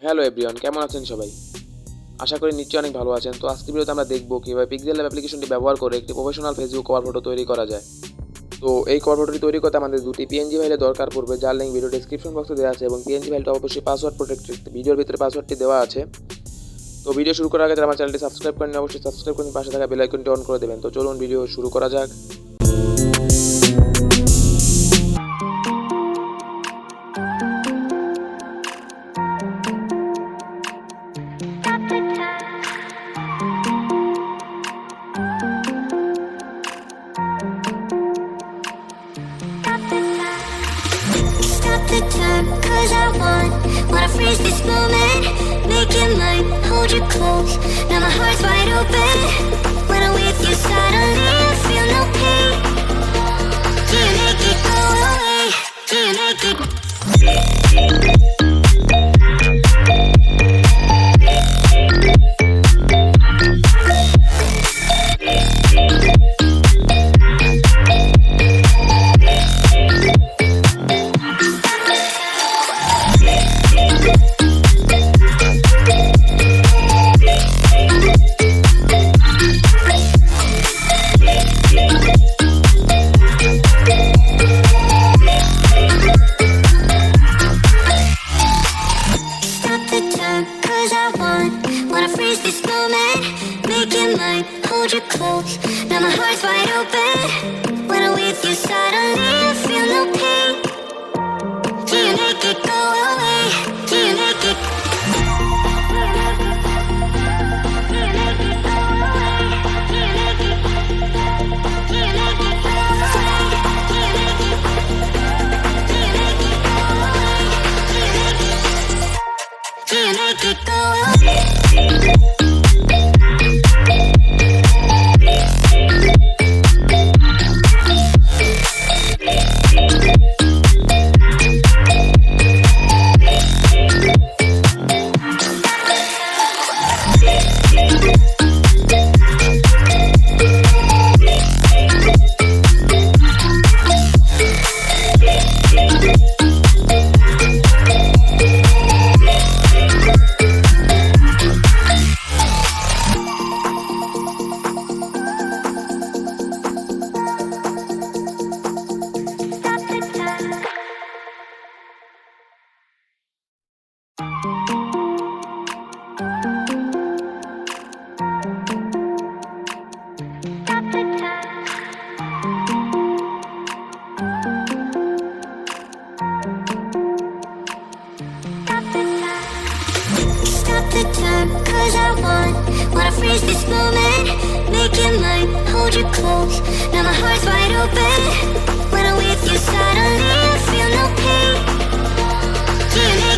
Hello everyone, কেমন আছেন সবাই? আশা করি নিশ্চয়ই অনেক ভালো আছেন। তো আজকের ভিডিওতে আমরা দেখব কিভাবে পিক্সেল অ্যাপ্লিকেশনটি ব্যবহার করে একটি প্রফেশনাল ফেসবুক কভার ফটো তৈরি করা যায়। তো এই কভার ফটোটি তৈরি করতে আমাদের দুটি পিএনজি ফাইলের দরকার পড়বে, যার লিঙ্ক ভিডিও ডেসক্রিপশন বক্সে দেওয়া আছে, এবং পিএনজি ফাইলটা অবশ্যই পাসওয়ার্ড প্রোটেক্টেড। ভিডিওর ভিতরে পাসওয়ার্ডটি দেওয়া আছে। তো ভিডিও শুরু করার আগে যারা আমার চ্যানেলটি সাবস্ক্রাইব করেন অবশ্যই সাবস্ক্রাইব করে পাশে থাকা বেল আইকনটি অন করে দেবেন। তো চলুন ভিডিও শুরু করা যাক। Stop the time, cause I wanna freeze this moment. Make it mine, hold you close. Now my heart's wide open. When I'm with you, suddenly I feel no pain. Do you make it go away? Do you make it? Cause I wanna freeze this moment. Make it mine, hold you close. Now my heart's wide open. When I'm with you, suddenly I feel no pain. Do you make it go away? Do you make it? Do you make it go away? Stop the time, cause I wanna freeze this moment. Make it mine, hold you close. Now my heart's wide open. When I'm with you, suddenly I feel no pain. Do you